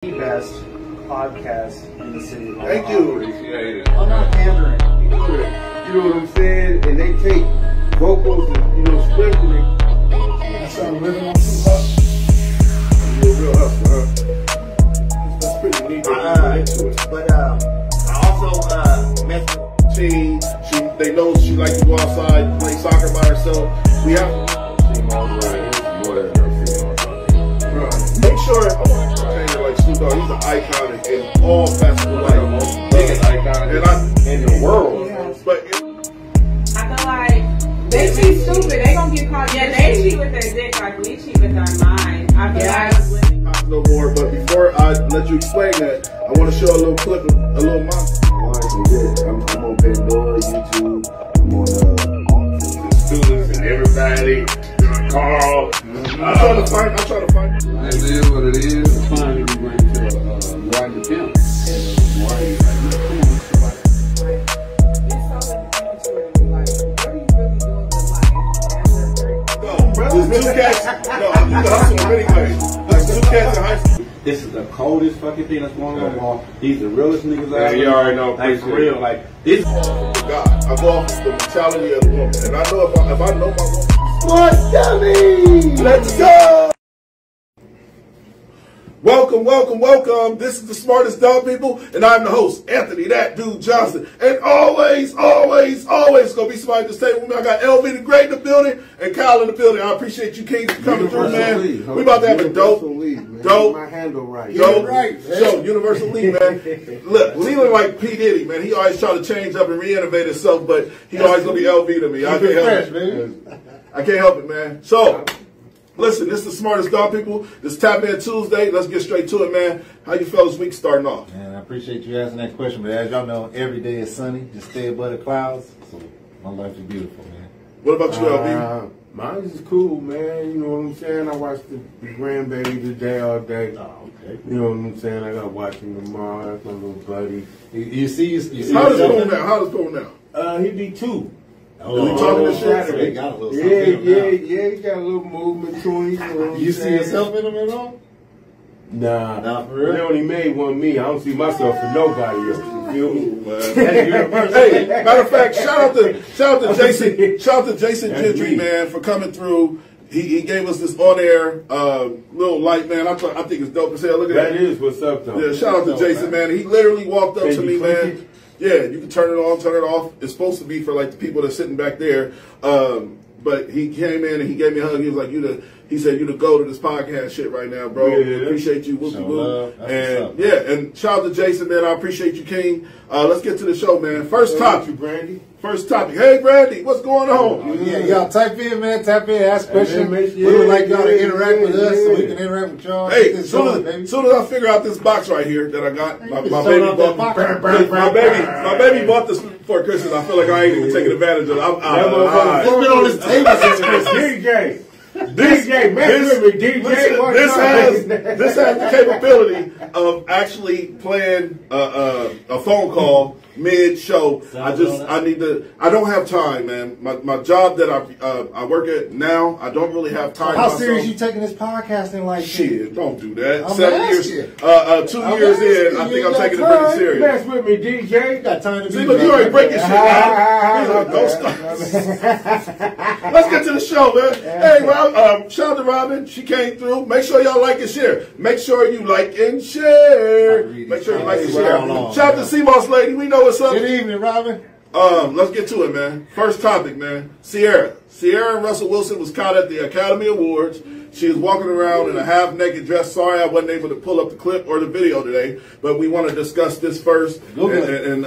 The best podcast in the city. Thank you. Appreciate it. I'm not pandering. You know what I'm saying? And they take vocals and, scripting it. I started living on Tupac. You're a real hustler, huh? That's pretty neat that you're into it. But I also met Team, they know she likes to go outside, play soccer by herself. We have Females, right? It's more than her females. make sure, I want to tell you like Snoop Dogg, he's an icon in all facets of life. The most biggest icon in the world. But I feel like they cheat stupid. They gonna get caught. Yeah, they cheat with their dick like we cheat with our mind. I feel like women. no more. But before I let you explain that, I want to show a little clip of a little monster. I'm on Pandora, YouTube, I'm on The students and everybody, Carl. I'm trying to find. It is what it is. Finally, we ran to Roger Kemp. And Marty was like, come on, There's two cats. No, you can hustle them anyway. There's two cats in high school. this is the coldest fucking thing that's going on the wall. These the realest niggas out Yeah, there. you already know. Like, for real, like, this. God, I go off the mentality of the woman, and I know if I know my woman. Smart Dummy! Let's go! Welcome. This is the Smartest Dumb People, and I'm the host, Anthony That Dude Johnson. And always gonna be somebody to stay with me. I got LV the Great in the building and Kyle in the building. I appreciate you Kings for coming through, man. We about to have a dope. My handle right. Yo, Universal League, man. Look, Leland like P. Diddy, man. He always try to change up and re-innovate himself, but he always gonna be LV to me. I can't help it. I can't help it, man. So, listen, this is the Smartest Dumb People. This Tap In Tuesday. Let's get straight to it, man. How you fellas week starting off? Man, I appreciate you asking that question, but as y'all know, every day is sunny. Just stay above the clouds. So my life is beautiful, man. What about you, LV? Mine is cool, man. You know what I'm saying? I watched the grandbaby today all day. Oh, okay. You know what I'm saying? I got watching tomorrow. That's my little buddy. You see How does yourself Cole in now? How does Cole now? He be 2. Oh, we talking this shit? Saturday. Got a little Yeah, something in him he got a little movement to him. You know what now. I'm You see saying? yourself in him at all? Nah. Nah, for real? They only made one me. I don't see myself for nobody else. You feel me? Hey, matter of fact, shout out to Jason That's Gentry, me. man, for coming through. He gave us this on-air little light, man. I think it's dope as hell. Look at that. That is what's up, though. Yeah, shout out to Jason, man. He literally walked up Can to you me, click man. Yeah, you can turn it on, turn it off. It's supposed to be for like the people that's sitting back there. But he came in and he gave me a hug. He was like, he said, you the go to this podcast shit right now, bro. Yeah. Appreciate you. Whoopie Show whoop. love. That's And what's up, yeah, and shout out to Jason, man. I appreciate you, King. Let's get to the show, man. First topic. Brandy. Hey, Brandy, what's going on? Yeah, y'all type in, man. Type in, ask questions. make- We would like y'all to yeah, interact with us so we yeah. can interact with y'all. Hey, Get this soon going, baby. as I figure out this box right here that I got, my just baby throw it bought out that box. my baby bought this for Christmas. I feel like I ain't even taking advantage of it. I'm out of line. It's been on this table since Christmas. DJ, mess with me, DJ. This has the capability of actually playing a phone call mid-show. I don't have time, man. My job that I work at now, I don't really have time. How serious you taking this podcasting like Shit, don't do that. I'm 7 years, asking. 2 years in, I think I'm taking it pretty serious. Mess with me, DJ. You got time to See, be look, you already breaking shit out. Don't stop. Let's get to the show, man. Hey, shout out to Robin. She came through. Make sure y'all like and share. Make sure you like and share. Make sure you like and share. Shout out to CMOS Lady. We know what's up. Good evening, Robin. Let's get to it, man. First topic, man. Sierra and Russell Wilson was caught at the Academy Awards. She was walking around in a half-naked dress. Sorry I wasn't able to pull up the clip or the video today, but we want to discuss this first. And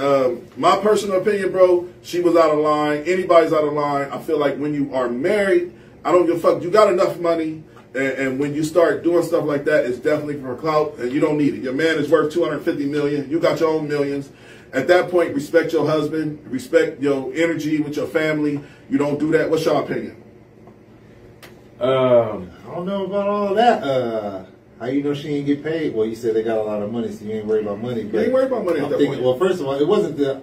my personal opinion, bro, she was out of line. Anybody's out of line. I feel like when you are married, I don't give a fuck. You got enough money, and when you start doing stuff like that, it's definitely for clout, and you don't need it. Your man is worth $250 million. You got your own millions. At that point, respect your husband, respect your energy with your family. You don't do that. What's your opinion? I don't know about all that. How you know she ain't get paid? Well, you said they got a lot of money, so you ain't worried about money. You ain't worried about money at that point. Well, first of all, it wasn't the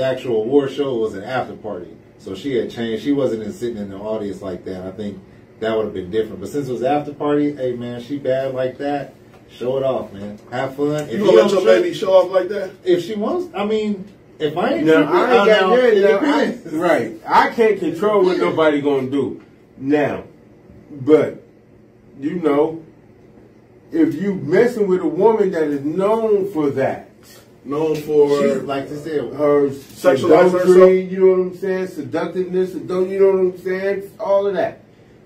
actual award show. It was an after party. So she had changed. She wasn't sitting in the audience like that. I think that would have been different. But since it was after party, hey man, she bad like that. Show it off, man. Have fun. You gonna let your baby show off like that? If she wants, I mean, if I ain't Now, I ain't got that. that. Right. I can't control what nobody gonna do. Now, but, you know, if you messing with a woman that is known for that, Known for She's like to say, her Sexualizing herself? seductress, you know what I'm saying, seductiveness, you know what I'm saying, all of that.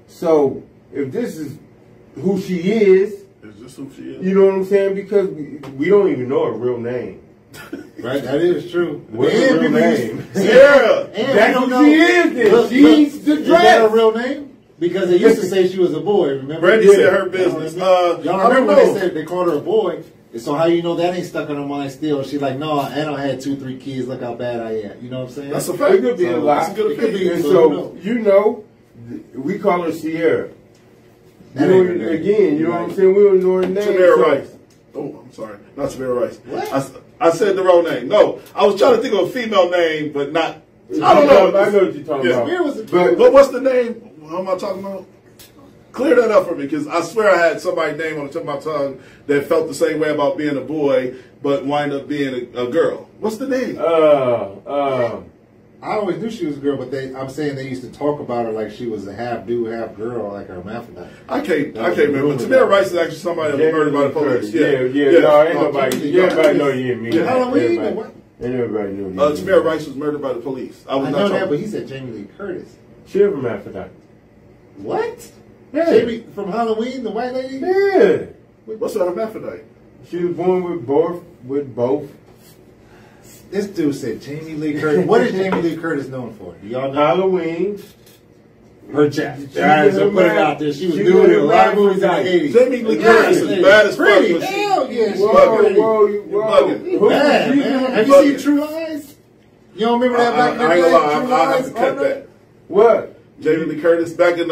So, if this is who she is this who she is? you know what I'm saying, because we don't even know her real name. right? That is true. What's her real name? Sierra. That's who she is then. She's the Is that her dress. real name? Because they used to say she was a boy, remember? Brandy said her business. Y'all I don't remember when they know. said they called her a boy? So how you know that ain't stuck on her mind still? She's like, no, and I had 2-3 kids. Look how bad I am. You know what I'm saying? That's a fact. It could be a That's lot. a good It could be. opinion. And So, so, you know, we call her Sierra. That You ain't know, her name. again, you know what I'm saying? We don't know her name. Tamara so- Rice. Oh, I'm sorry. Not Tamara Rice. What? I said the wrong name. No, I was trying to think of a female name, but not. I don't know. I know what you're talking Yeah. about. But what's the name? What am I talking about? Clear that up for me, because I swear I had somebody's name on the tip of my tongue that felt the same way about being a boy, but wind up being a girl. What's the name? I always knew she was a girl, but I'm saying they used to talk about her like she was a half dude, half girl, like a hermaphrophite. I can't That was remember. rumor. Tamara Rice is actually somebody that was murdered by the police. Yeah. No, ain't nobody. Everybody know you and me. Yeah. Halloween, Everybody- what? And everybody knew you. Tamara Rice was murdered by the police. I was I not know that, talking. but he said Jamie Lee Curtis. She a hermaphrodite. What? Yeah. Jamie from Halloween, the white lady? Yeah. What's a hermaphrodite? She was born with both. This dude said Jamie Lee Curtis. What is Jamie Lee Curtis known for? Do y'all know? Halloween. Her chat. She Alright, so was put it a out there. She was she doing was it a a lot of movies in the hermaphrodite. 80s. Jamie Lee Curtis is bad as fuck. Pretty. but she- Hell yeah, she's Whoa, pretty. whoa, You whoa. bugging. Who- Bad, she- man. Have you bugging. seen True Lies? You don't remember that I back in the ain't day? gonna lie, True I have Lies? to cut that. What? Jamie Lee Curtis back in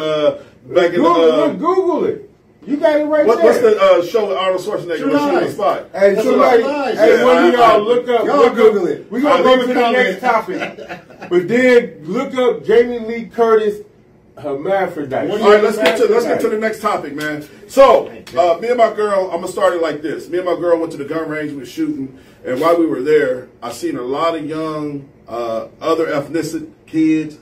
Google it. You got it right what's there. the show with Arnold Schwarzenegger True when she was Lies. spy? Hey, That's somebody, what I lied. hey, Yeah, one of I- y'all look up. Y'all look Google up. it. We're going to I'll go to leave the a next topic. But then look up Jamie Lee Curtis, hermaphrodite. All right, let's get to the next topic, man. So, me and my girl, I'm gonna start it like this. Me and my girl went to the gun range, we were shooting, and while we were there, I seen a lot of young other ethnicity kids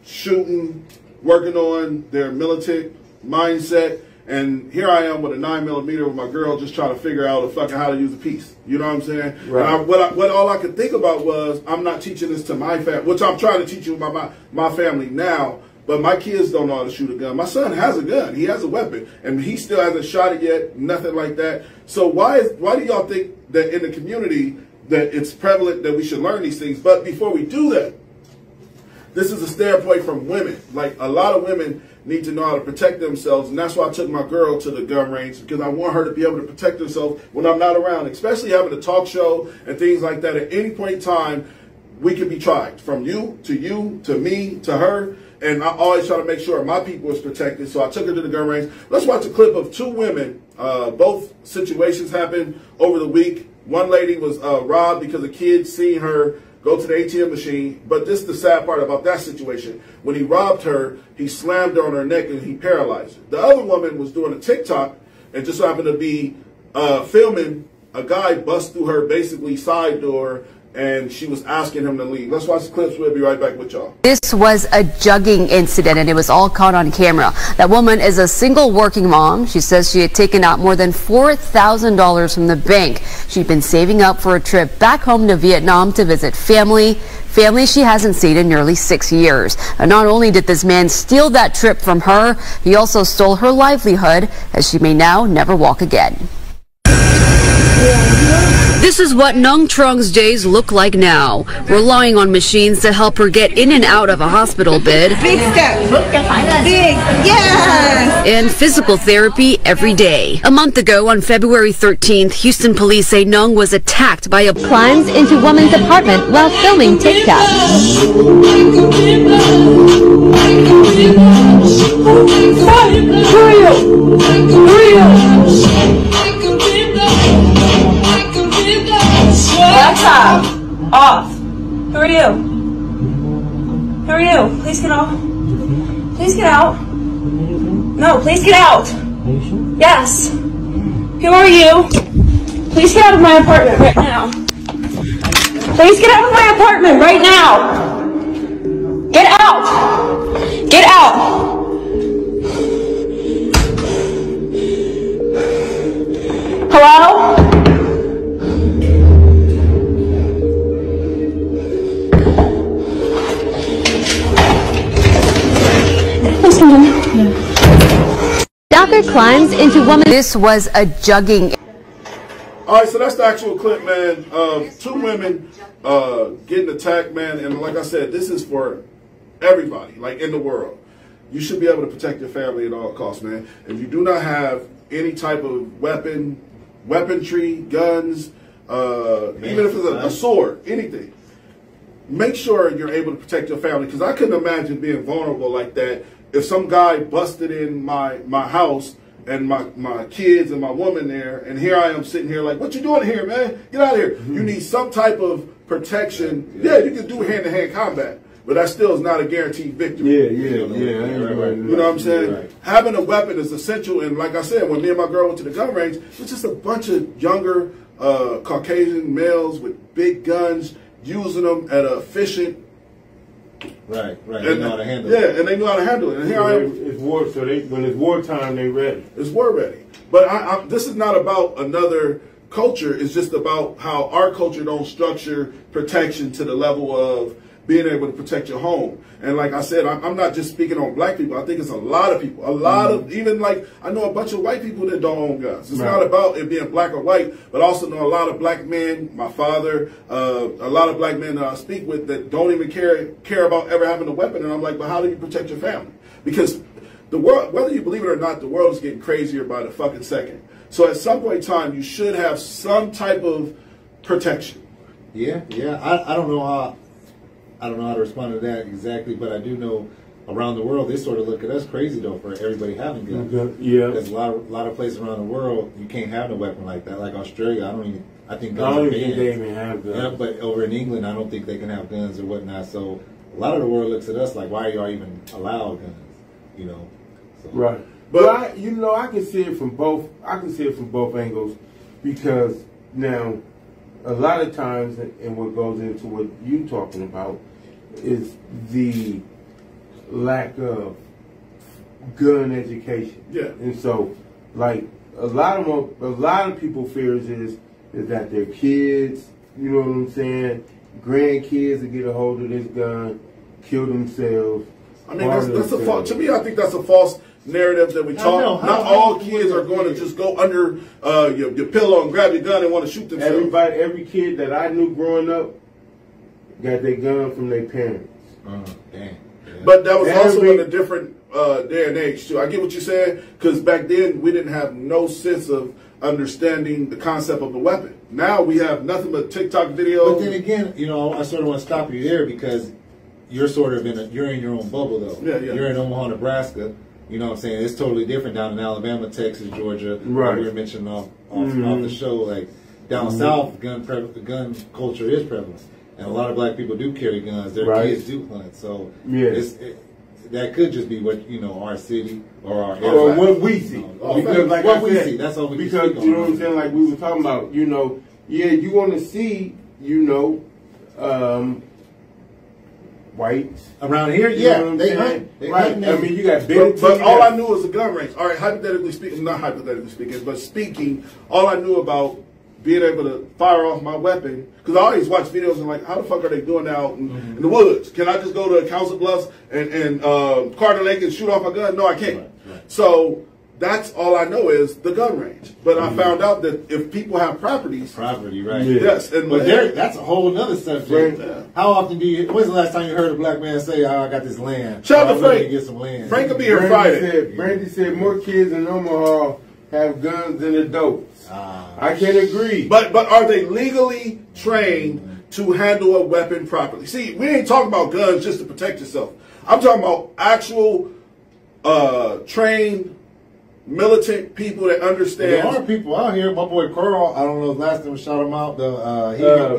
shooting, working on their militant mindset. And here I am with a 9mm with my girl, just trying to figure out how to use a piece. You know what I'm saying? Right. And what all I could think about was, I'm not teaching this to my family, which I'm trying to teach you about my family now. But my kids don't know how to shoot a gun. My son has a gun; he has a weapon, and he still hasn't shot it yet. Nothing like that. So why do y'all think that in the community that it's prevalent that we should learn these things? But before we do that, this is a standpoint from women. Like, a lot of women need to know how to protect themselves, and that's why I took my girl to the gun range, because I want her to be able to protect herself when I'm not around, especially having a talk show and things like that. At any point in time, we can be tried, from you, to me, to her, and I always try to make sure my people is protected. So I took her to the gun range. Let's watch a clip of two women. Both situations happened over the week. One lady was robbed because a kid seen her go to the ATM machine. But this is the sad part about that situation. When he robbed her, he slammed her on her neck and he paralyzed her. The other woman was doing a TikTok and just happened to be filming a guy bust through her basically side door, and she was asking him to leave. Let's watch the clips. We'll be right back with y'all. This was a jugging incident, and it was all caught on camera. That woman is a single working mom. She says she had taken out more than $4,000 from the bank. She'd been saving up for a trip back home to Vietnam to visit family she hasn't seen in nearly 6 years. And not only did this man steal that trip from her, he also stole her livelihood, as she may now never walk again. This is what Nung Trung's days look like now, relying on machines to help her get in and out of a hospital bed. Big step. Big. Yes. And physical therapy every day. A month ago, on February 13th, Houston police say Nung was attacked by a climbs into woman's apartment while filming TikTok. Laptop. Off. Who are you? Who are you? Please get out. Please get out. No, please get out. Yes. Who are you? Please get out of my apartment right now. Please get out of my apartment right now. Get out. Get out. Hello? Stalker climbs into woman. This was a jugging. All right, so that's the actual clip, man. Two women getting attacked, man. And like I said, this is for everybody, like in the world. You should be able to protect your family at all costs, man. If you do not have any type of weaponry, guns, even if it's a sword, anything, make sure you're able to protect your family. Because I couldn't imagine being vulnerable like that. If some guy busted in my house and my kids and my woman there, and here I am sitting here like, what you doing here, man? Get out of here. You need some type of protection. Yeah, you can do hand-to-hand combat, but that still is not a guaranteed victory. Yeah. You know what I'm saying? Right. Having a weapon is essential, and like I said, when me and my girl went to the gun range, it was just a bunch of younger Caucasian males with big guns, using them at an efficient. Right. And, they know how to handle it. Yeah, and they know how to handle it. And here I am. It's war, so when it's wartime, they ready. It's war ready. But this is not about another culture. It's just about how our culture don't structure protection to the level of being able to protect your home. And like I said, I'm not just speaking on black people. I think it's a lot of people. A lot of, even like, I know a bunch of white people that don't own guns. It's not about it being black or white, but I also know a lot of black men, my father, a lot of black men that I speak with that don't even care about ever having a weapon. And I'm like, but how do you protect your family? Because the world, whether you believe it or not, the world is getting crazier by the fucking second. So at some point in time, you should have some type of protection. Yeah. I don't know how to respond to that exactly, but I do know around the world they sort of look at us crazy though for everybody having guns. Yeah. There's a lot of places around the world you can't have a weapon like that. Like Australia, I think guns I don't are think banned. they even have guns. Yeah, but over in England, I don't think they can have guns or whatnot. So a lot of the world looks at us like, why are y'all even allowed guns? You know. So. Right. But I can see it from both. I can see it from both angles, because now a lot of times, and what goes into what you're talking about, is the lack of gun education. Yeah. And so, like a lot of people fears is that their kids, you know what I'm saying, grandkids will get a hold of this gun, kill themselves. I mean, that's a false. To me, I think that's a false narrative that we talk. Not all kids are going to just go under your pillow and grab your gun and want to shoot themselves. Every kid that I knew growing up got their gun from their parents. Damn. But that was also in a different day and age too. I get what you're saying, because back then we didn't have no sense of understanding the concept of a weapon. Now we have nothing but TikTok videos. But then again, I sort of want to stop you there, because you're sort of you're in your own bubble though. Yeah. You're in Omaha, Nebraska. You know what I'm saying? It's totally different down in Alabama, Texas, Georgia. Right. We were mentioning off the show, like down south, gun culture is prevalent, and a lot of black people do carry guns. Their kids do hunt. So that could just be what our city or our area. Or what we see. Because like what I we said, see, that's all we because can speak you know on. what I'm saying, like we were talking about, you want to see, whites around here, they hunt. Right. I mean, you got but all I knew was a gun range. All right, hypothetically speaking, not hypothetically speaking, but speaking, all I knew about being able to fire off my weapon, because I always watch videos and like, how the fuck are they doing out in the woods? Can I just go to Council Bluffs and Carter Lake and shoot off my gun? No, I can't. Right. So that's all I know is the gun range. But I found out that if people have properties. Property, right. Yes. And but that's a whole other subject. Yeah. How often when's the last time you heard a black man say, I got this land? Shout out to Frank. Get some land. Frank will be here Friday. Brandy said more kids in Omaha have guns than adults. I can agree. But are they legally trained to handle a weapon properly? See, we ain't talking about guns just to protect yourself. I'm talking about actual trained militant people that understand. There are people out here. My boy Carl, I don't know if last time we shot him out.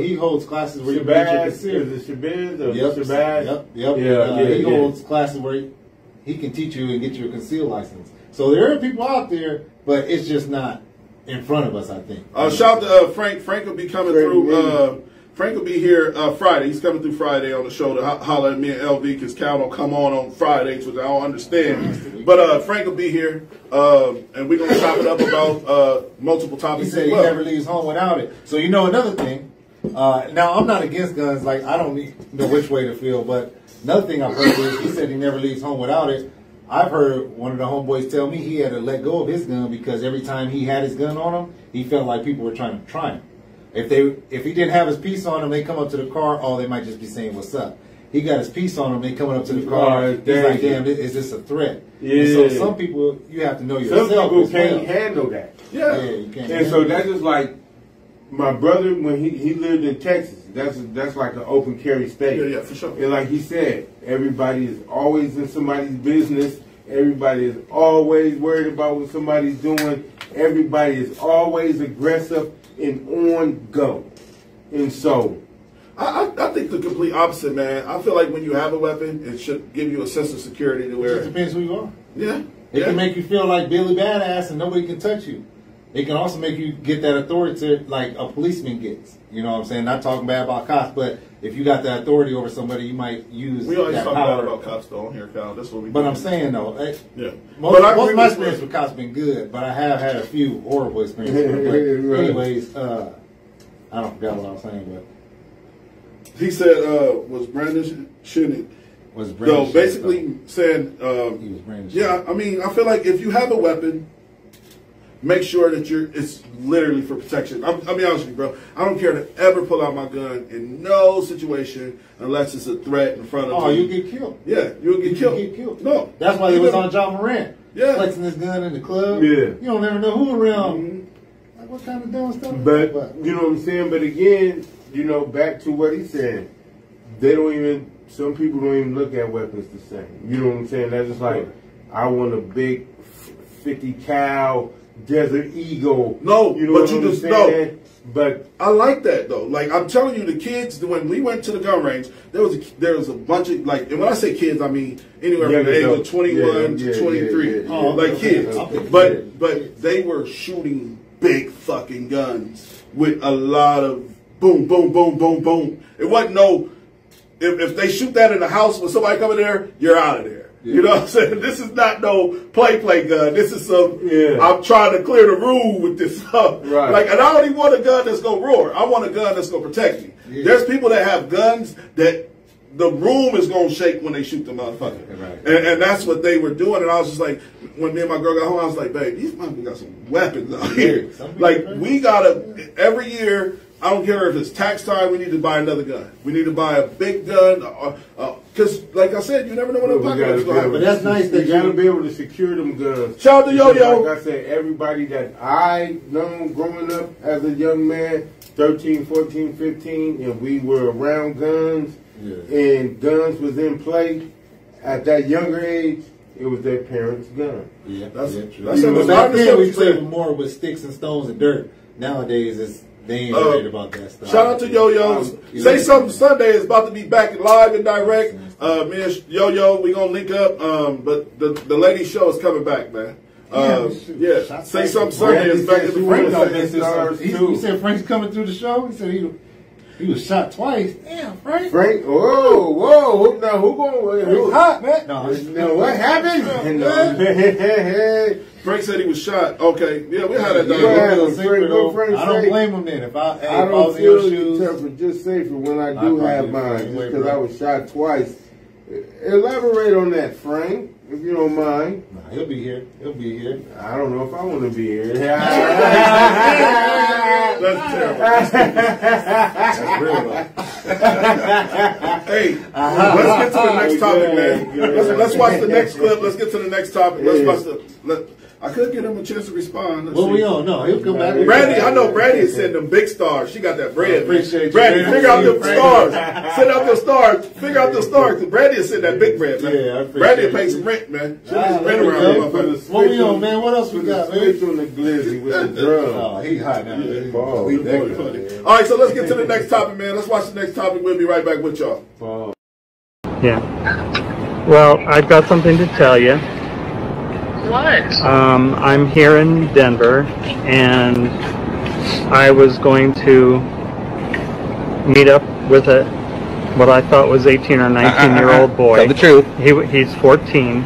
He holds classes where you can get your concealed. Is it Shabazz or Yep. Shabazz? Yep. He holds classes where he can teach you and get you a concealed license. So there are people out there but it's just not in front of us, I think. Shout out to Frank. Frank will be coming through. Frank will be here Friday. He's coming through Friday on the show to holler at me and LV because Cal don't come on Fridays, which I don't understand. But Frank will be here, and we're going to chop it up about multiple topics. He said he never leaves home without it. So you know another thing. Now, I'm not against guns. Like, I don't know which way to feel. But another thing I've heard is he said he never leaves home without it. I've heard one of the homeboys tell me he had to let go of his gun because every time he had his gun on him, he felt like people were trying to try him. If he didn't have his piece on him, they come up to the car, oh, they might just be saying, what's up? He got his piece on him, they coming up to the car, he's like, damn, is this a threat? Yeah. And so some people, you have to know yourself. Some people can't handle that. Yeah. You can't and so that's just like my brother, when he lived in Texas, that's like an open carry state. Yeah, for sure. And like he said, everybody is always in somebody's business. Everybody is always worried about what somebody's doing. Everybody is always aggressive and on go. And so I think the complete opposite, man. I feel like when you have a weapon, it should give you a sense of security to where it depends who you are. Yeah. It can make you feel like Billy Badass and nobody can touch you. It can also make you get that authority like a policeman gets. You know what I'm saying? Not talking bad about cops, but if you got that authority over somebody, you might use we always that talk power. about cops though on here, Kyle. That's what we But do. I'm saying though, yeah. Most of my experience with cops been good, but I have had a few horrible experiences. But anyways, I don't forget what I was saying, but he said was Brandon shooting. Was Brandon so basically saying he was Brandon. Yeah, I mean, I feel like if you have a weapon, make sure that it's literally for protection. I'll be honest with you, bro. I don't care to ever pull out my gun in no situation unless it's a threat in front of me. Oh, you get killed. Yeah, you'll get killed. You get killed. No. That's why they was on John Moran. Yeah. Flexing his gun in the club. Yeah. You don't never know who around. Like, what kind of dumb stuff is But, that? you know what I'm saying? But again, you know, back to what he said. They don't even, some people don't even look at weapons the same. You know what I'm saying? That's just like, I want a big 50 cal Desert Eagle. No, you know but what you I'm just saying? no. But I like that though. Like I'm telling you, the kids when we went to the gun range, there was a bunch of like, and when I say kids, I mean anywhere from the age of 21 to 23, like kids. But they were shooting big fucking guns with a lot of boom, boom, boom, boom, boom. It wasn't no. If they shoot that in the house with somebody coming there, you're out of there. Yeah. You know what I'm saying? This is not no play gun. This is some, I'm trying to clear the room with this stuff. Right. Like, and I don't even want a gun that's going to roar. I want a gun that's going to protect me. Yeah. There's people that have guns that the room is going to shake when they shoot the motherfucker. Right. And that's what they were doing. And I was just like, when me and my girl got home, I was like, babe, these motherfuckers got some weapons out here. Like, we got to, every year, I don't care if it's tax time, we need to buy another gun. We need to buy a big gun. Because, like I said, you never know when the apocalypse is going to happen. But that's nice that you got to be able to secure them guns. Shout out to Yo-Yo. Like I said, everybody that I known growing up as a young man, 13, 14, 15, and we were around guns, and guns was in play at that younger age, it was their parents' gun. Yeah, that's true. But back then we played more with sticks and stones and dirt. Nowadays it's they ain't worried about that stuff. Shout out to Yo-Yo. Say Something Sunday is about to be back live and direct. Me and Yo-Yo, we gonna link up. But the ladies show is coming back, man. Yeah. Say Something Sunday is back in the He said Frank's coming through the show. He said he was shot twice. Damn, Frank. Whoa. Now who going? Who's hot, man? No, what happened? Frank said he was shot. Okay, yeah, we had that. I don't blame him then. If I was in your shoes, just safer when I do have mine, just because I was shot twice. Elaborate on that, Frank, if you don't mind. Nah, he'll be here. He'll be here. I don't know if I want to be here. That's terrible. That's real. Hey, let's get to the next topic, man. Let's watch the next clip. Let's get to the next topic. Let's watch the. I could get him a chance to respond. Well, we don't know. He'll come back. Brandy, I know Brandy is sending them big stars. She got that bread. Appreciate you. Brandy, figure out them stars. Send out the stars. Figure out the stars. Because Brandy is sending that big bread, man. Yeah, I Brandy pays some rent, man. She pays rent around here. What we on, man? What else we got, man? Switch on the glizzy with the drum. Oh, he hot now. All right, so let's get to the next topic, man. Let's watch the next topic. We'll be right back with y'all. Yeah. Well, I've got something to tell you. What? I'm here in Denver, and I was going to meet up with what I thought was 18 or 19-year-old boy. Tell the truth. He's 14.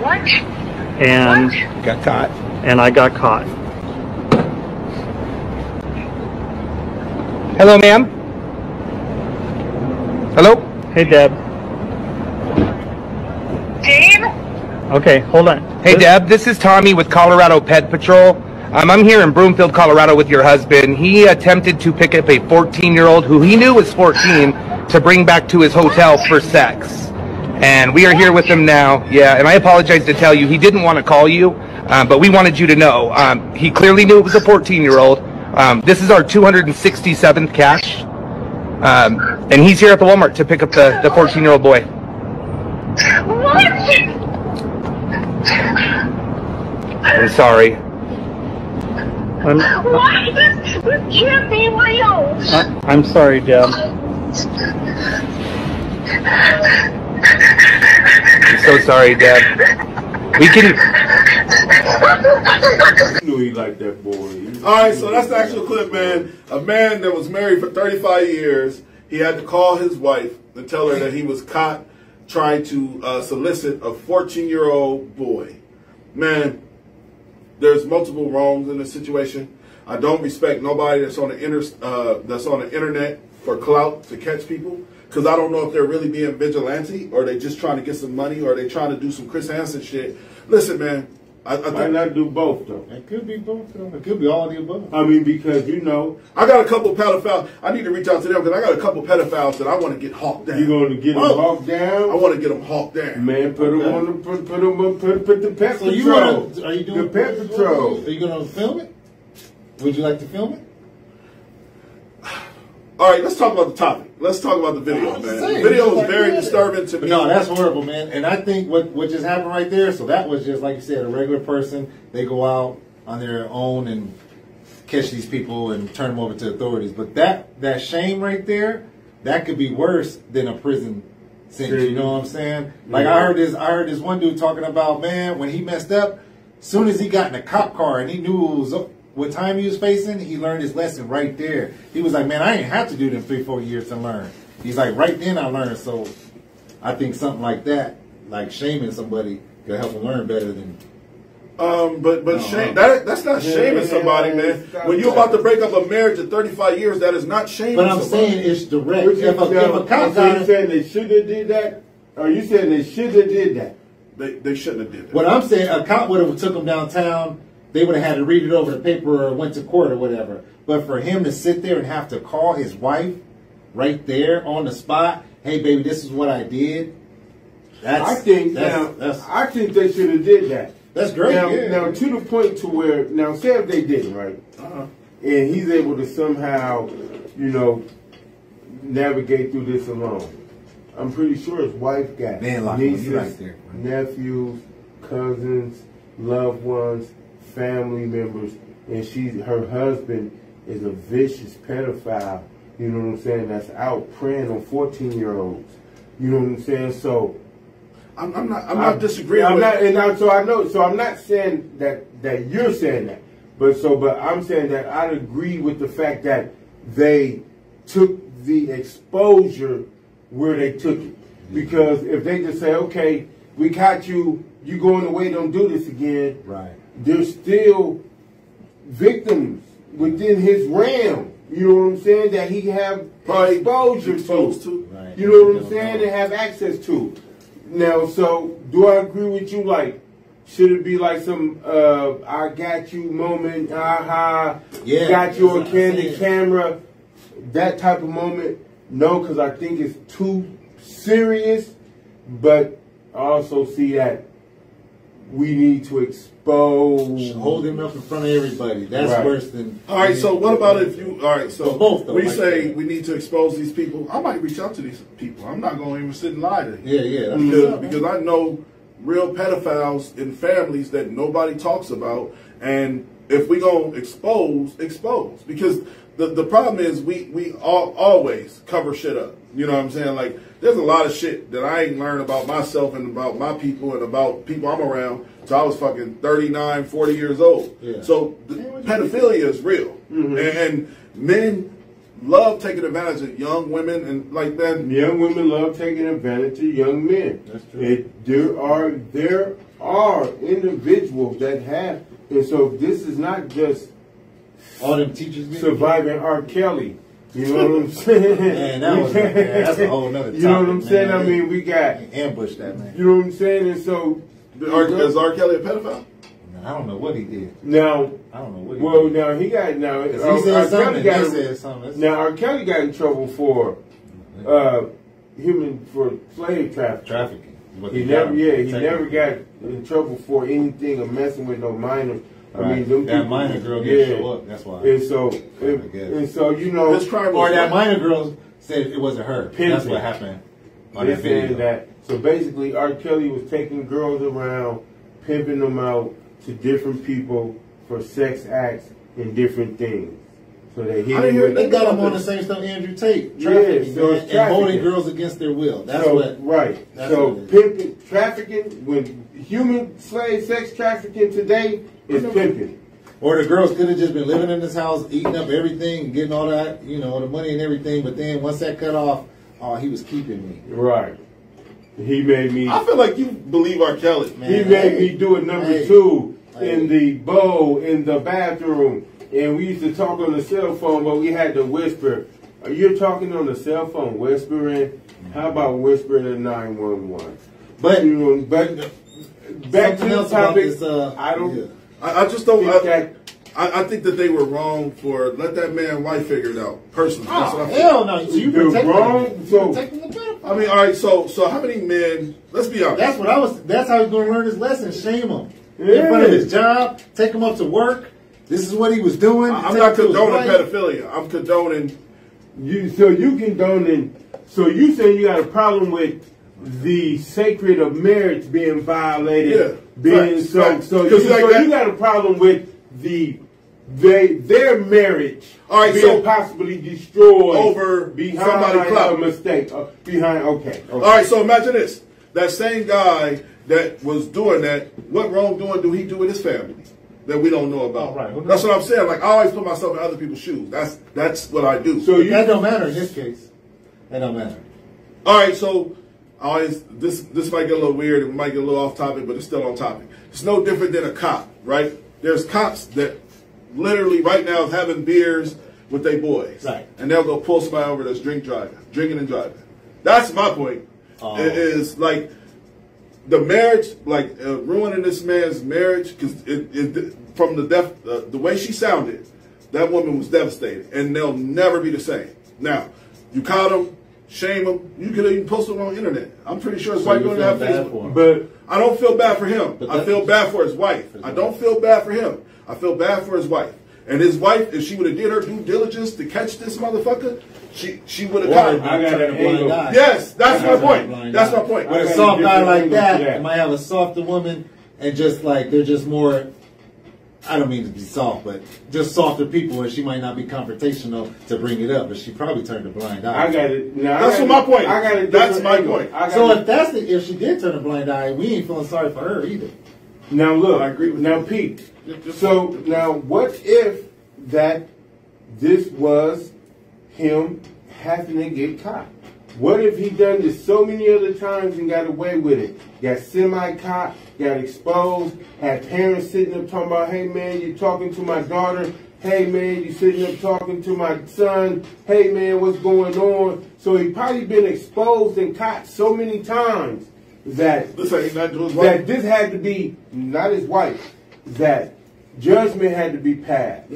What? And got caught. And I got caught. Hello, ma'am. Hello. Hey, Deb. Dave? Okay, hold on. Hey, Deb, this is Tommy with Colorado Pet Patrol. I'm here in Broomfield, Colorado with your husband. He attempted to pick up a 14-year-old who he knew was 14 to bring back to his hotel for sex. And we are here with him now. Yeah, and I apologize to tell you, he didn't want to call you, but we wanted you to know. He clearly knew it was a 14-year-old. This is our 267th cash. And he's here at the Walmart to pick up the 14-year-old boy. What? I'm sorry. Why? This can't be real. I'm sorry, Deb. I'm so sorry, Deb. We can. I knew he liked that boy. All right, so that's the actual clip, man. A man that was married for 35 years, he had to call his wife and tell her that he was caught trying to solicit a 14-year-old boy. Man, there's multiple wrongs in this situation. I don't respect nobody that's on the internet for clout to catch people, because I don't know if they're really being vigilante or they just trying to get some money or they trying to do some Chris Hansen shit. Listen, man, I might not do both though. It could be both though. It could be all of the above. I mean, because you know, I got a couple of pedophiles. I need to reach out to them because I got a couple of pedophiles that I want to get hawked down. You going to get them hawked down? I want to get them hawked down. Man, put them on the put the pet So patrol. are you doing the pet patrol? Are you going to film it? Would you like to film it? All right, let's talk about the topic. Let's talk about the video, man. The video is very disturbing to me. No, that's horrible, man. And I think what just happened right there, so that was just, like you said, a regular person. They go out on their own and catch these people and turn them over to authorities. But that shame right there, that could be worse than a prison sentence. You know what I'm saying? Like I heard this one dude talking about, man, when he messed up, as soon as he got in a cop car and he knew it was what time he was facing, he learned his lesson right there. He was like, man, I didn't have to do them 3-4 years to learn. He's like, right then I learned. So I think something like that, like shaming somebody, could help them learn better than. But shame, that's not shaming somebody, man. When you're about to break up a marriage at 35 years, that is not shaming But I'm somebody. saying it's direct. If a cop got you saying they should have did that? Or you saying they should have did that? They shouldn't have did that. What I'm saying, a cop would have took them downtown. They would have had to read it over the paper or went to court or whatever. But for him to sit there and have to call his wife right there on the spot, hey baby, this is what I did. I think they should have did that. That's great. Now to the point to where say if they didn't, right? And he's able to somehow, navigate through this alone. I'm pretty sure his wife got nieces, right there, nephews, cousins, loved ones, family members, and her husband is a vicious pedophile, you know what I'm saying, that's out preying on 14-year-olds. You know what I'm saying? So I'm not disagreeing with so I'm not saying that you're saying that. But I'm saying that I'd agree with the fact that they took the exposure where they took it. Because if they just say, okay, we caught you, you going away, don't do this again. Right. There's still victims within his realm. You know what I'm saying? That he have exposure to. Right. You know what I'm saying? They have access to. Now, so do I agree with you? Like, should it be like some I got you moment, got you on candid camera, that type of moment? No, because I think it's too serious. But I also see that we need to expose. Hold him up in front of everybody. That's worse than. All right, so what about if you. All right, so both, though, when you say we need to expose these people, I might reach out to these people. I'm not going to even sit and lie to you. Yeah. Because I know real pedophiles in families that nobody talks about, and if we gonna expose, because the problem is we always cover shit up. You know what I'm saying? Like, there's a lot of shit that I ain't learned about myself and about my people and about people I'm around till I was fucking 39, 40 years old. Yeah. So pedophilia is real, and men love taking advantage of young women and like that. Young women love taking advantage of young men. That's true. There are individuals that have, and so this is not just all them teachers surviving R. Kelly. You know what I'm saying? Man, that's a whole nother topic. You know what I'm saying? I mean, we got ambush that man. You know what I'm saying? And so, is R. Kelly a pedophile? I don't know what he did. Now, I don't know what he well, did. now he got he said something. He said something. Now, R. Kelly got in trouble for slave trafficking. He never got in trouble for anything or messing with no minor. Right. I mean, that minor girl didn't show up. That's why. And so, you know, or that minor girl said it wasn't her. Pimping. That's what happened on that video. So basically, R. Kelly was taking girls around, pimping them out to different people for sex acts and different things. So that they got him on the same stuff Andrew Tate, trafficking, and holding girls against their will. That's right. So pimping, trafficking, when human slave sex trafficking today is pimping. Or the girls could have just been living in this house, eating up everything, getting all that, you know, the money and everything. But then once that cut off, he was keeping me. Right. He made me. I feel like you believe R. Kelly. Man, he made me do it number 2 in the bowl in the bathroom. And we used to talk on the cell phone, but we had to whisper. You're talking on the cell phone, whispering. How about whispering at 911? But back to the topic. I just don't. I think that they were wrong for let that man wife figure it out. Personally, that's what I feel. Hell no! So you're wrong. I mean, all right. So how many men? Let's be honest. That's what I was. That's how he's going to learn his lesson. Shame him in front of his job. Take him up to work. This is what he was doing. I'm not condoning pedophilia. I'm condoning. So you condoning. So you saying you got a problem with the sacred of marriage being violated? Yeah. So you got a problem with their marriage being possibly destroyed over behind somebody a mistake. Okay. All right. So imagine this: that same guy that was doing that. What wrongdoing do he do with his family that we don't know about? Right. That's what I'm saying. Like, I always put myself in other people's shoes. That's what I do. So that don't matter in this case. That don't matter. All right. So this might get a little weird. It might get a little off topic, but it's still on topic. It's no different than a cop, right? There's cops that literally right now is having beers with their boys, right? And they'll go pull somebody over that's drinking and driving. That's my point. It is like the marriage, like ruining this man's marriage, because from the way she sounded, that woman was devastated, and they'll never be the same. Now, you caught him, shame him. You could even post it on the internet. I'm pretty sure his wife doing that on Facebook. But I don't feel bad for him. I feel bad for his wife. I don't feel bad for him. I feel bad for his wife. And his wife, if she would have did her due diligence to catch this motherfucker, she would have got him. Yes, that's my point. That's my point. With a soft guy like that, you might have a softer woman, and just like they're just more. I don't mean to be soft, but just softer people, and she might not be confrontational to bring it up, but she probably turned a blind eye. I got it. That's my point. That's my point. So if she did turn a blind eye, we ain't feeling sorry for her either. Now look, I agree with now you. Pete. So now, what if that this was him having to get caught? What if he done this so many other times and got away with it? Got semi-caught, got exposed, had parents sitting up talking about, hey man, you're talking to my daughter. Hey man, you're sitting up talking to my son. Hey man, what's going on? So he probably been exposed and caught so many times that this had to be, not his wife, that judgment had to be passed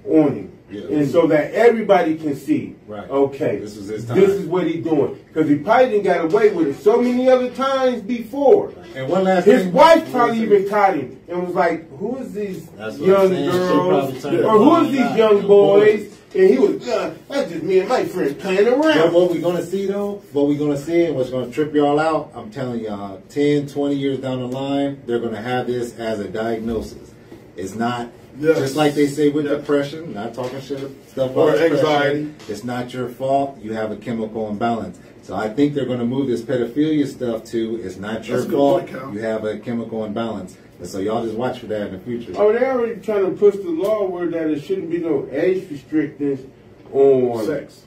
on him. Yeah. And so that everybody can see, okay, this is his time. This is what he's doing. Because he probably didn't got away with it so many other times before. And one last his wife probably even caught him and was like, who is these young girls? Or who is these young boys? And he was, that's just me and my friend playing around. But what we're going to see, though, what we're going to see and what's going to trip y'all out, I'm telling y'all, 10, 20 years down the line, they're going to have this as a diagnosis. It's not Yes. Just like they say with depression, not talking shit stuff or about anxiety. It's not your fault. You have a chemical imbalance. So I think they're going to move this pedophilia stuff to it's not your fault. You have a chemical imbalance. And so y'all just watch for that in the future. Oh, they're already trying to push the law where that it shouldn't be no age restrictions on sex.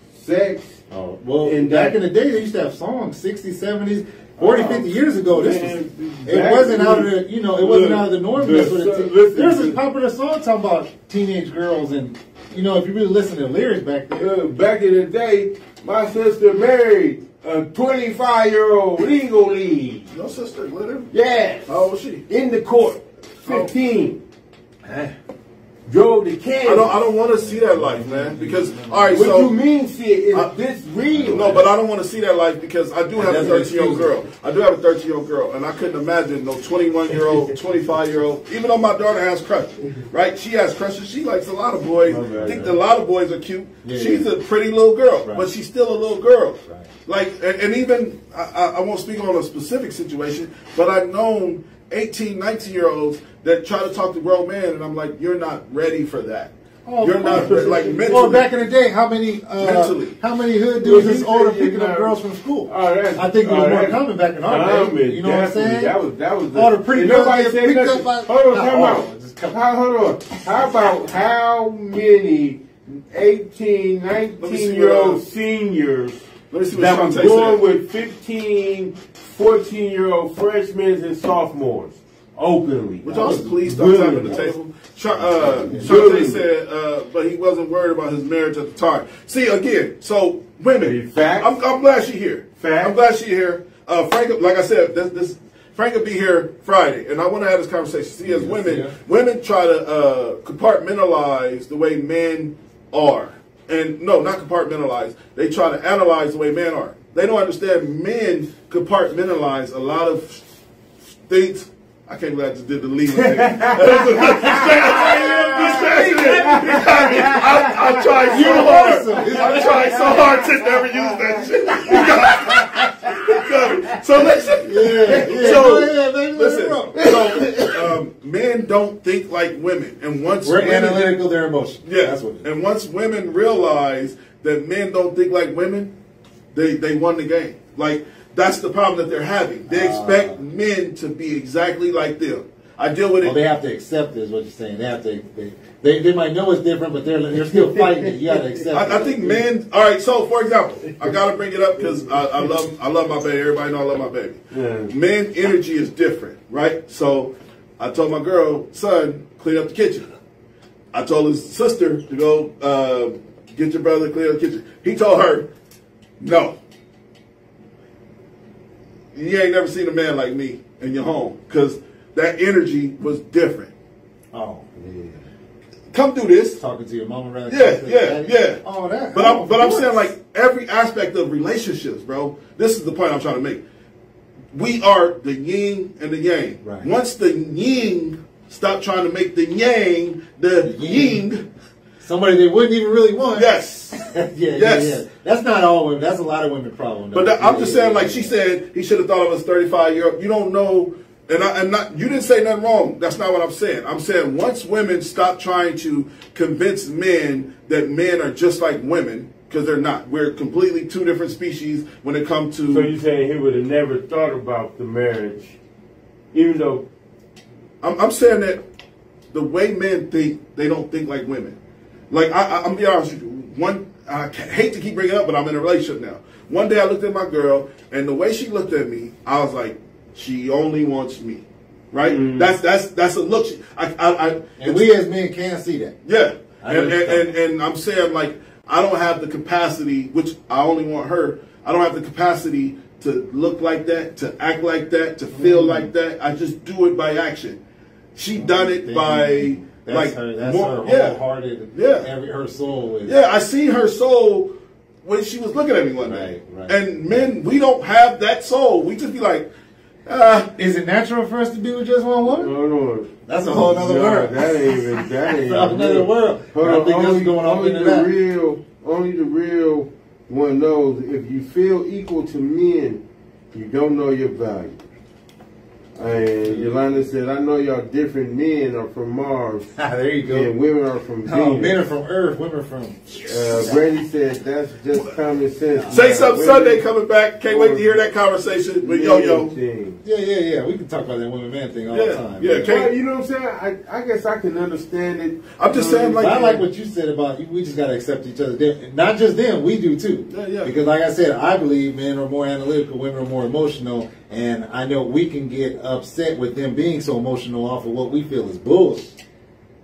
Oh, well, and back in the day, they used to have songs, 60s, 70s, 40, 50 years ago. This was, it wasn't out of the, it wasn't out of the norm. There's a popular song talking about teenage girls, and, if you really listen to the lyrics back then. Back in the day, my sister married a 25-year-old legally. Your sister with him? Yes. How old was she? In the court, 15. Drove the Kansas. I don't want to see that life, man. Because what you mean see it? Is this real? No, but I don't want to see that life because I do have a 13-year-old girl. I do have a 13-year-old girl, and I couldn't imagine no 21-year-old, 25-year-old. Even though my daughter has crushes, right? She has crushes. She likes a lot of boys. I think a lot of boys are cute. She's a pretty little girl, but she's still a little girl. Like, and even I won't speak on a specific situation, but I've known 18, 19-year-olds that try to talk to grown men, and I'm like, you're not ready for that. Oh, you're not like mentally. Well, back in the day, how many hood dudes is older picking up girls from school? I think it was more common back in our day. You know what I'm saying? That was all the pretty girls nobody said picked nothing. up by. Hold on. How about how many 18, 19-year-old seniors that was going with 15, 14-year-old freshmen and sophomores openly? Would y'all please stop tapping the table? Shantae said, but he wasn't worried about his marriage at the time. See, again, so women, I'm glad she's here. I'm glad she's here. Frank, like I said, Frank will be here Friday, and I want to have this conversation. See, as women try to compartmentalize the way men are. And no, not compartmentalize. They try to analyze the way men are. They don't understand men compartmentalize a lot of things. I can't believe I just did the lead. I'm trying so hard. I'm trying so hard to never use that shit. So listen. Men don't think like women, and once we're analytical, they're emotional. Yeah, that's what. And once women realize that men don't think like women, they won the game. Like. That's the problem that they're having. They expect men to be exactly like them. I deal with it. Well, they have to accept it, is what you're saying. They have to. They might know it's different, but they're still fighting it. You got to accept it. I think men. All right. So, for example, I got to bring it up because I love my baby. Everybody know I love my baby. Yeah. Men energy is different, right? So, I told my girl, son, clean up the kitchen. I told his sister to go get your brother to clean up the kitchen. He told her, no. You ain't never seen a man like me in your home because that energy was different. Oh, yeah. Come through this. Talking to your mama, rather. Yeah. Oh, that. But I'm saying like every aspect of relationships, bro. This is the point I'm trying to make. We are the yin and the yang. Right. Once the yin stop trying to make the yang the yin. Somebody they wouldn't even really want. Yes. Yeah. That's not all women. That's a lot of women's problem. But I'm just saying, like she said, he should have thought of us 35-year-old. You don't know, and you didn't say nothing wrong. That's not what I'm saying. I'm saying once women stop trying to convince men that men are just like women, because they're not. We're completely two different species when it comes to. So you're saying he would have never thought about the marriage, even though. I'm saying that the way men think, they don't think like women. Like, I'm be honest with you. I hate to keep bringing it up, but I'm in a relationship now. One day I looked at my girl, and the way she looked at me, I was like, she only wants me. Right? That's a look. And we as men can't see that. Yeah. And I'm saying, like, I don't have the capacity, which I only want her, I don't have the capacity to look like that, to act like that, to feel like that. I just do it by action. She done it by... That's her wholehearted. Her soul is. Yeah, I see her soul when she was looking at me one day. Right. And men, we don't have that soul. We just be like, is it natural for us to be with just one woman? No. That's a whole other world. That ain't That's another world. I think that's going on into that. Only the real one knows. If you feel equal to men, you don't know your value. And Yolanda said, I know y'all different men are from Mars. There you go. And women are from Venus. Men are from Earth, women are from... Brady said, that's just common sense. Say Something Sunday coming back. Can't wait to hear that conversation with Yo-Yo. Yeah. We can talk about that women-man thing all the time. Yeah, well, you know what I'm saying? I guess I can understand it. I'm just saying, like... I like what you said about, we just got to accept each other. Not just them, we do too. Yeah. Because like I said, I believe men are more analytical, women are more emotional. And I know we can get upset with them being so emotional off of what we feel is bullshit.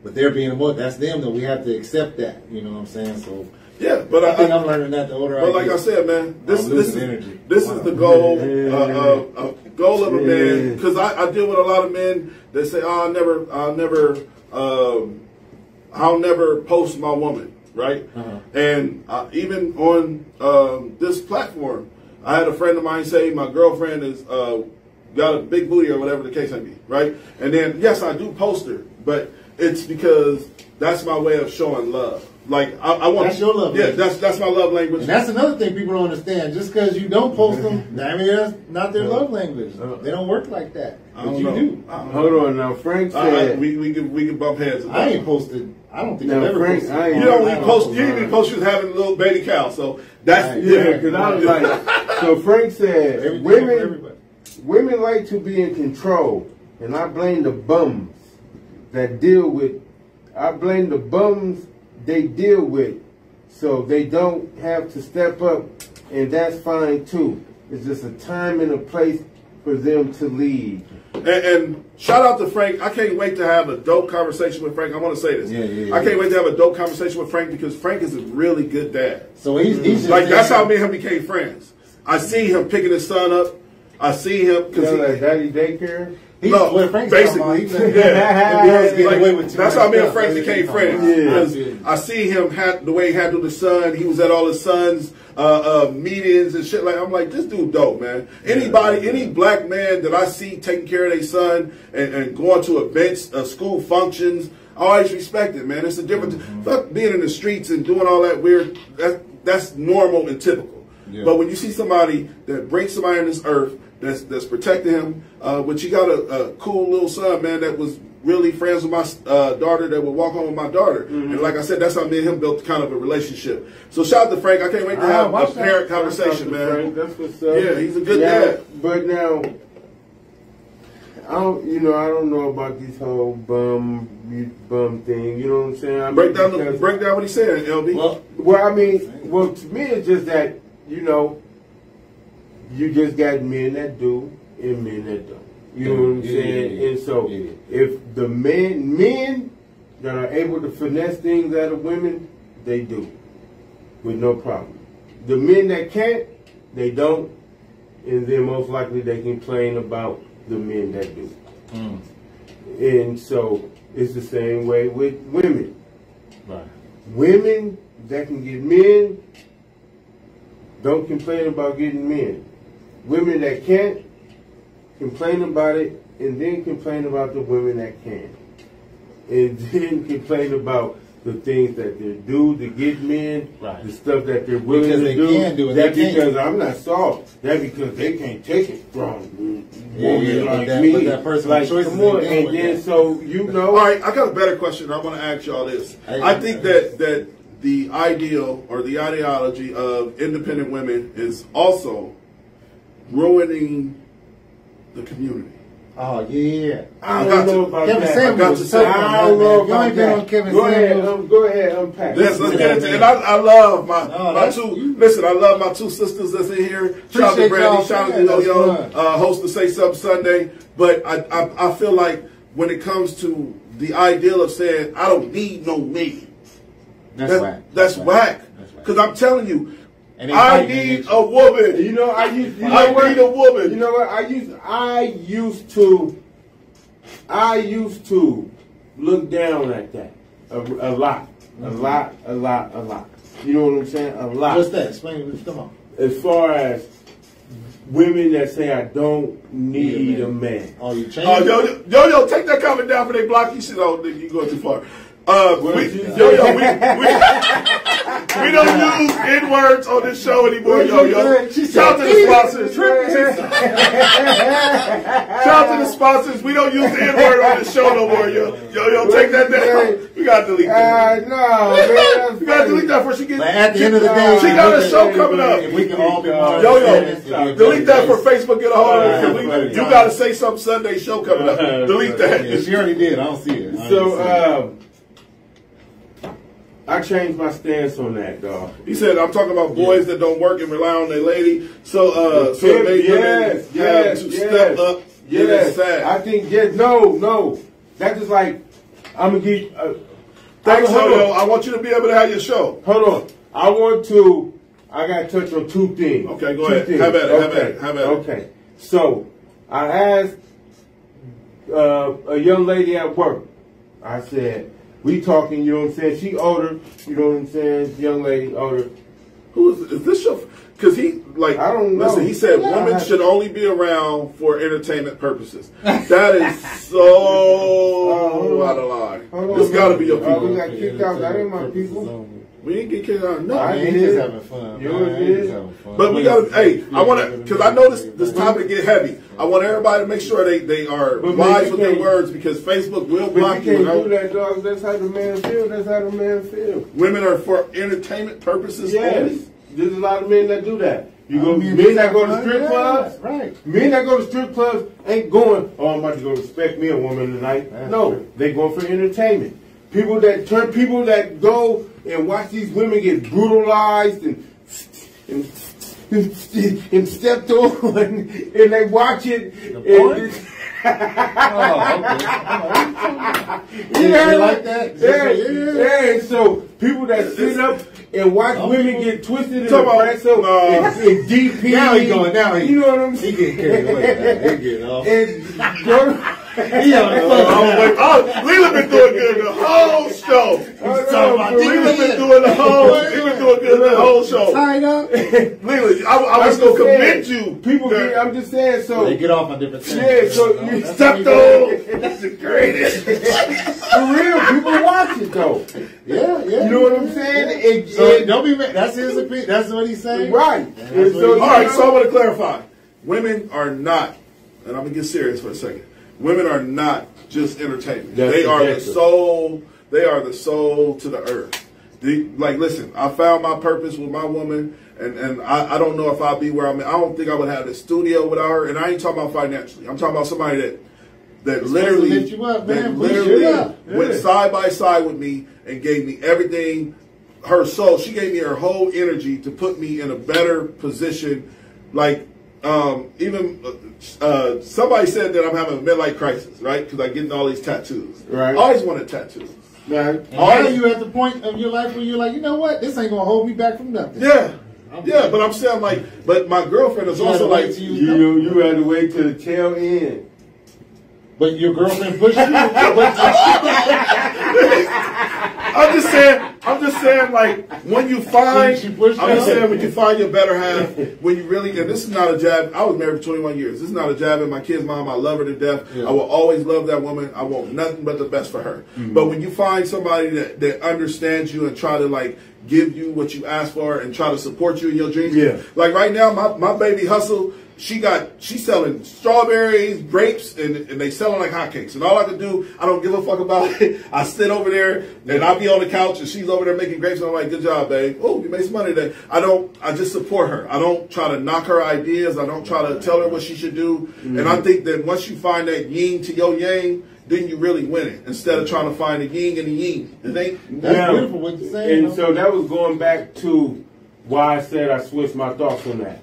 But they're being emotional. That's them, though. We have to accept that. You know what I'm saying? So yeah, but I think I'm learning that the older I get. But like I said, man, this is the goal goal of a man. Because I deal with a lot of men that say, "Oh, I'll never post my woman," right? And even on this platform, I had a friend of mine say my girlfriend is got a big booty or whatever the case may be, right? And then, yes, I do post her, but it's because that's my way of showing love. Like, I want... That's your love language. Yeah, that's my love language. And that's another thing people don't understand. Just because you don't post them, I mean, that's not their love language. They don't work like that. But you do. Hold on now. Frank said... We can bump heads. I ain't posted... I don't think I've ever posted. You don't even post... You didn't even post you having a little baby cow, so that's... Yeah, because I was like... So Frank said, women like to be in control, and I blame the bums that deal with... I blame the bums they deal with, so they don't have to step up, and that's fine too. It's just a time and a place for them to lead. And shout out to Frank. I can't wait to have a dope conversation with Frank. I want to say this. Yeah. I can't wait to have a dope conversation with Frank because Frank is a really good dad. So he's like, that's how me and him became friends. I see him picking his son up. I see him because like daddy daycare. Basically, that's how me and Frank became friends. Because I see him the way he handled his son. He was at all his son's meetings and shit. Like, I'm like, this dude dope, man. Any black man that I see taking care of their son and going to events, school functions, I always respect it, man. It's a difference. Fuck being in the streets and doing all that weird. That's normal and typical. Yeah. But when you see somebody that brings somebody on this earth that's protecting him, but you got a cool little son, man, that was really friends with my daughter, that would walk home with my daughter. And like I said, that's how me and him built kind of a relationship. So shout out to Frank. I can't wait to have a parent conversation, man. Frank, that's what's up. Yeah, he's a good dad. But now, I don't know about this whole bum thing. You know what I'm saying? I break down what he's saying, LB. Well, to me, it's just that, you just got men that do and men that don't. You know what I'm saying? And so, if the men that are able to finesse things out of women, they do, with no problem. The men that can't, they don't, and then most likely they complain about the men that do. And so, it's the same way with women. Right. Women that can get men don't complain about getting men. Women that can't complain about it, and then complain about the women that can. And then complain about the things that they do to get men, the stuff that they're willing to do. Can do it. That's because I'm not soft. That's because they can't take it from women like me. But that person like, come on, and then so All right, I got a better question. I want to ask y'all this. I think that the ideal or the ideology of independent women is also ruining the community. Oh, yeah. I don't know about Kevin that. Samuels. I don't know about that. Go ahead, unpack. Let's get into it. And I love my two. Listen, I love my two sisters that's in here. Shout out to Brandy. Shout out to Yo-Yo. Host of Say Something Sunday. But I feel like when it comes to the ideal of saying I don't need no man, that's whack. Because I'm telling you. I need a woman. I need a woman. You know what? I used to look down at that a lot. You know what I'm saying? A lot. What's that? Explain it. Come on. As far as women that say I don't need a man. Oh, you changed? Yo, take that comment down for they block you. Shit, you go too far. We don't use N-words on this show anymore, yo. Shout out to the sponsors. Shout out to the sponsors. We don't use the N-word on this show no more, yo. Yo, take that down. We gotta delete that. No, man. We gotta delete that before she gets. At the end of the day, she got a show coming up. If we can all be delete that for Facebook. Get a hold of it. You gotta say something Sunday show coming up. Delete that. Yeah, she already did. I don't see it. So, I changed my stance on that, dog. He said, "I'm talking about boys that don't work and rely on their lady." So, so they yes, have to step up. Yes, I think no. That's just like I'm gonna give. Thanks, Hodo. I want you to be able to have your show. Hold on. I got to touch on two things. Okay, go ahead. Have at it. Have at it. Okay. So, I asked a young lady at work. I said, we talking, you know what I'm saying? She older, you know what I'm saying? Young lady, older. Who is this your... Because he, like, I don't know. Listen, he said women should only be around for entertainment purposes. That is so out of line. This got to be your people. We got kicked out. That ain't my people. We didn't get kicked out. No, he's just having fun. Yours is. But we got to, hey, I want to, because I know this topic get heavy. I want everybody to make sure they are wise with their words, because Facebook will block you. You can't do that, dog. That's how the man feel. That's how the man feel. Women are for entertainment purposes only. There's a lot of men that do that. You go, men that go to strip clubs, right? Men that go to strip clubs ain't going, oh, I'm about to go respect me a woman tonight. No, they going for entertainment. People that go and watch these women get brutalized and stepped on, and they watch it. You like that? Yeah. So people that sit up and watch women get twisted in the press and DP. Now he going. Now he. You know what I'm saying? He getting carried away. He getting off. And go. Leland been doing good the whole show. Leland been doing the whole show. Tied up. Leland, I was gonna commend you. People, I'm just saying. So they get off on different things. Yeah, so you stepped on. That's the greatest. For real, people watch it though. Yeah. You know what I'm saying? So don't be mad. That's his opinion. That's what he's saying. Right. All right. So I want to clarify. Women are not, and I'm gonna get serious for a second. Women are not just entertainment. They are the soul. They are the soul to the earth. Listen, I found my purpose with my woman, and I don't know if I'll be where I'm at. I don't think I would have this studio without her. And I ain't talking about financially. I'm talking about somebody that literally lift you up, man. Went side by side with me and gave me everything. Her soul. She gave me her whole energy to put me in a better position. Like, somebody said that I'm having a midlife crisis, right? Because I'm getting all these tattoos. Right. I always wanted tattoos. Right. Now you at the point of your life where you're like, you know what? This ain't gonna hold me back from nothing. Yeah. But I'm saying, like, but my girlfriend is also like, you had to wait till the tail end. But your girlfriend pushed you. I'm just saying, like, when you find, when you find your better half, when you really, and this is not a jab. I was married for 21 years. This is not a jab at my kid's mom. I love her to death. Yeah. I will always love that woman. I want nothing but the best for her. Mm-hmm. But when you find somebody that understands you and try to, like, give you what you ask for and try to support you in your dreams. Yeah. Like right now, my baby Hustle, she's selling strawberries, grapes, and they selling like hotcakes. And all I can do, I don't give a fuck about it. I sit over there and I'll be on the couch and she's over there making grapes and I'm like, good job, babe. Oh, you made some money today. I just support her. I don't try to knock her ideas. I don't try to tell her what she should do. Mm-hmm. And I think that once you find that yin to your yang, then you really win it, instead of trying to find the yin and the yin. That's beautiful what you're saying. And so that was going back to why I said I switched my thoughts on that.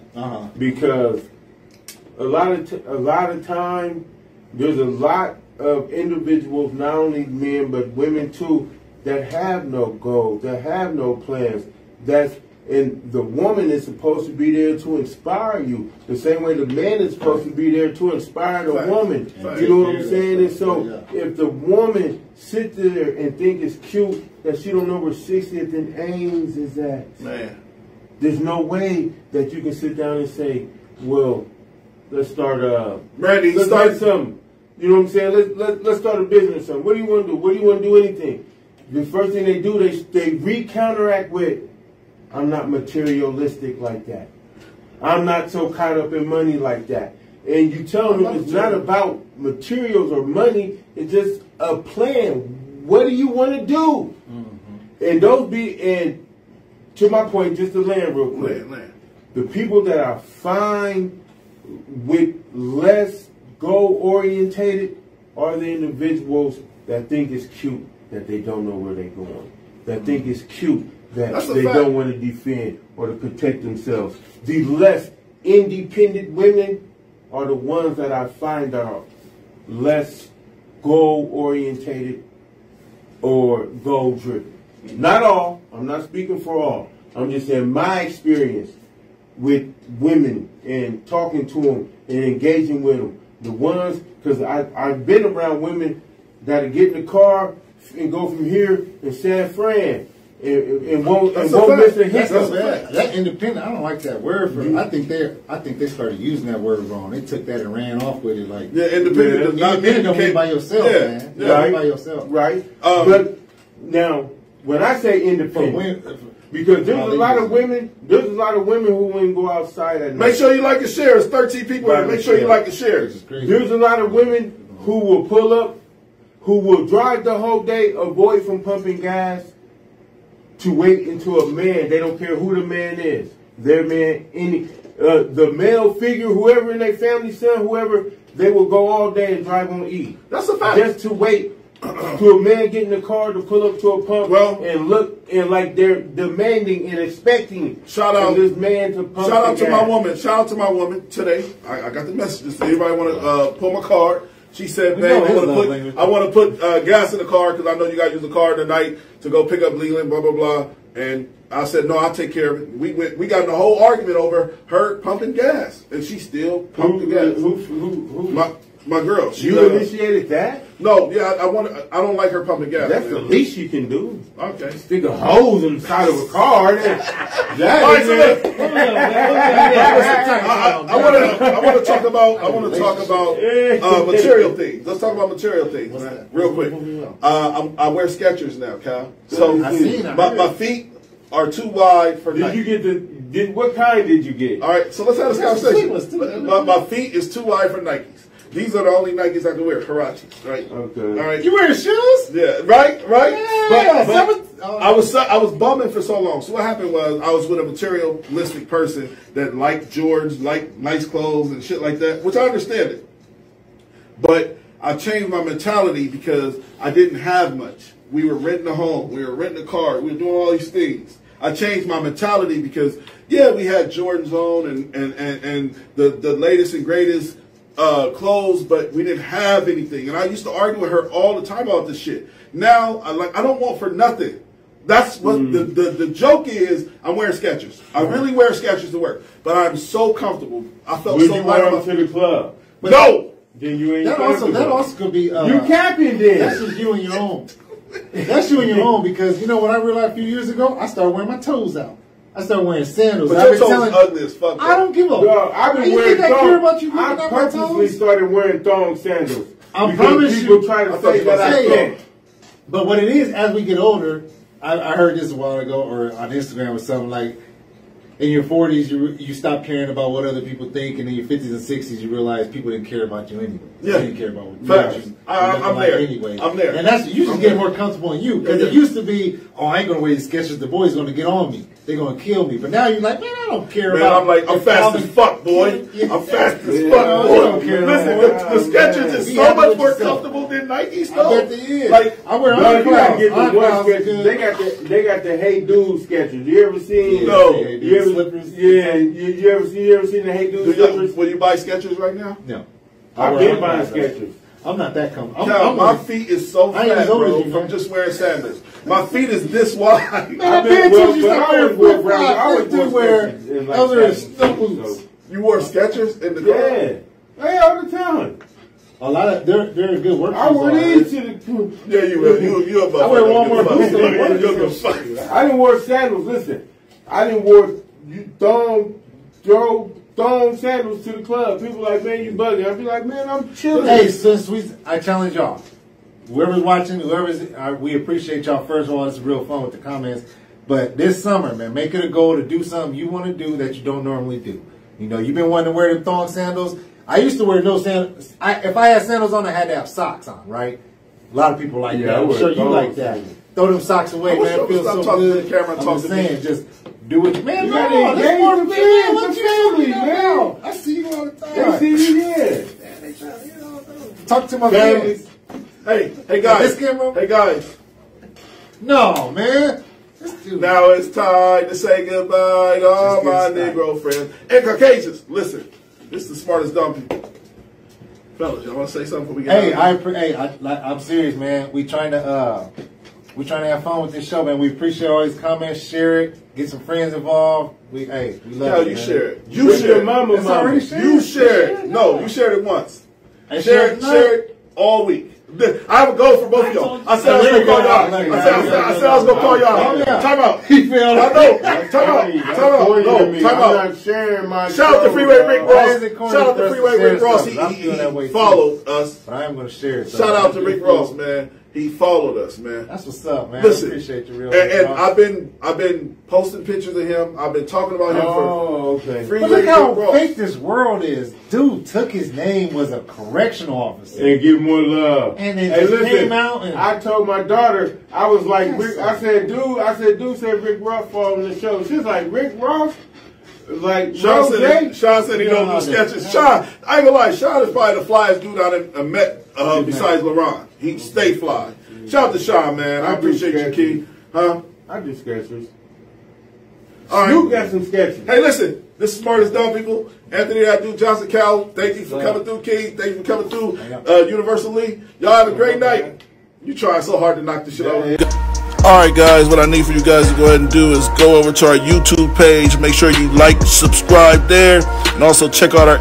Because a lot of time, there's a lot of individuals, not only men but women too, that have no goals, that have no plans. And the woman is supposed to be there to inspire you, the same way the man is supposed to be there to inspire the woman. You know what I'm saying? And so, if the woman sits there and think it's cute that she don't know where 60th and Ames is at, man, there's no way that you can sit down and say, well, let's start something. You know what I'm saying? Let's start a business or something. What do you want to do? What do you want to do? Anything. The first thing they do, they re-counteract with, I'm not materialistic like that. I'm not so caught up in money like that. And you tell them it's not about materials or money. It's just a plan. What do you want to do? And and to my point, just to land real quick, the people that I find with less goal-orientated are the individuals that think it's cute that they don't know where they're going, that think it's cute that they don't want to defend or to protect themselves. The less independent women are the ones that I find are less goal-orientated or goal-driven. Not all. I'm not speaking for all. I'm just saying my experience with women and talking to them and engaging with them. The ones, because I've been around women that get in the car and go from here in San Fran and won't miss a hit. That independent, I don't like that word for. I think they started using that word wrong. They took that and ran off with it. Like independent. Independent don't mean by yourself, man. Right. By yourself, right? But now, when I say independent, because there's a lot of women who wouldn't go outside at night. Make sure you like and share. It's 13 people here. Make sure you like and share. There's a lot of women who will pull up, who will drive the whole day, avoid from pumping gas, to wait until a man, they don't care who the man is, their man, the male figure, whoever in their family, son, whoever, they will go all day and drive on E. That's a fact. Just to wait to a man get in the car to pull up to a pump and look and like they're demanding and expecting this man to pump. Shout out to my woman. Shout out to my woman today. I got the messages. Anybody want to pull my card? She said, "Babe, I want to put gas in the car because I know you got to use the car tonight to go pick up Leland, blah blah blah." And I said, "No, I'll take care of it." We got in a whole argument over her pumping gas, and she still pumped the gas. Who? My girl. You initiated that? No, yeah, I don't like her pumping gas. That's the least you can do. Okay. Stick a hose inside of a car. I want to talk about material things. Let's talk about material things, man, real quick. I wear Skechers now, Cal. So my feet are too wide for Nike. Did you get what kind did you get? All right, so let's have this conversation. My feet is too wide for Nikes. These are the only Nikes I can wear, Huaraches, right? Okay. All right. You wearing shoes? Yeah, right. Yeah, but I was bumming for so long. So what happened was I was with a materialistic person that liked Jordans, liked nice clothes and shit like that, which I understand it. But I changed my mentality because I didn't have much. We were renting a home, we were renting a car, we were doing all these things. I changed my mentality because we had Jordans on and the latest and greatest clothes, but we didn't have anything. And I used to argue with her all the time about this shit. Now I don't want for nothing. That's what the joke is. I'm wearing Skechers. I really wear Skechers to work, but I'm so comfortable. I felt so light on to the club. But no. Then you ain't that also could be you capping then. That's just you and your own. That's you and your own, because you know what I realized a few years ago? I started wearing my toes out. I started wearing sandals. But your toes ugly as fuck. I don't give a fuck. I've been wearing thongs. I purposely started wearing thong sandals. I promise people try to say that I can't. But what it is, as we get older, I heard this a while ago or on Instagram or something like, in your 40s, you stop caring about what other people think, and in your 50s and 60s, you realize people didn't care about you anyway. Yeah. They didn't care about you. I'm there. Anyway. I'm there. And that's, you just get more comfortable in you. Because it used to be, oh, I ain't going to wear these Skechers. The boys going to get on me. They're going to kill me. But now you're like, man, I don't care about. I'm like, I'm fast as fuck, boy. I'm fast as fuck, boy. Listen, the Skechers is so much more comfortable than Nike stuff. I bet they is. Like, I wear Skechers. They got the Hey Dude Skechers. You ever seen? No. You ever slippers? Yeah. You ever seen the Hey Dude slippers? Will you buy Skechers right now? No. I've been buying Skechers. I'm not that comfortable. My feet is so fat, bro, from just wearing sandals. My feet is this wide. Man, I bet you start wearing flip-flops. I would wear other boots. You wore Skechers in the car? Yeah. Hey, all the time. A lot of they're good work. I wear these to the. Yeah, you will. You a I wear Walmart boots. I didn't wear sandals. Listen, I didn't wear thong sandals to the club. People like, man, you bugging. I'd be like, man, I'm chilling. Hey, I challenge y'all. Whoever's watching, we appreciate y'all. First of all, it's real fun with the comments. But this summer, man, make it a goal to do something you want to do that you don't normally do. You know, you've been wanting to wear them thong sandals. I used to wear no sandals. If I had sandals on, I had to have socks on, right? A lot of people like that. I'm sure you like that. Throw them socks away, man. It feels so good. I'm just saying, just do it. Man, no, that's more than family, man. I see you all the time. They see you, yeah. Talk to my family. Hey guys. Hey guys. No, man. Now it's time to say goodbye to all my Negro friends and Caucasians. Listen, this is the smartest dumb people. Fellas, y'all want to say something before we get out? I'm serious, man. We trying to have fun with this show, man. We appreciate all these comments. Share it. Get some friends involved. We love it. You share it. You share it. You share it. No, you shared it once. Share it all week. I have a goal for both of y'all. I said I was going to call y'all. I said I was going to call y'all. Time out. He failed. I know. Time out. No, time out. not sharing my Shout out to Freeway Rick Ross. Shout out to Freeway Rick Ross. He followed us. But I am going to share it. Shout out to Rick Ross, man. He followed us, man. That's what's up, man. Listen, I appreciate you real and I've been posting pictures of him. I've been talking about him for But look how fake this world is. Dude took his name, was a correctional officer. And give more love. And then just came out and I told my daughter, I was like, I said, dude said Rick Ross following the show. She's like, Rick Ross? Like, Sean said he don't do sketches. Sean, I ain't gonna lie, Sean is probably the flyest dude I met besides LaRon. He stay fly. Shout out to Sean, man. I appreciate you, Key. Huh? I do sketches. All right. You got some sketches. Hey, listen. This is Smartest Dumb People. Anthony Abdul Johnson Cowell. Thank you for coming through, Key. Thank you for coming through, Universal Lee. Y'all have a great night. You trying so hard to knock this shit off. Alright guys, what I need for you guys to go ahead and do is go over to our YouTube page. Make sure you like, subscribe there, and also check out our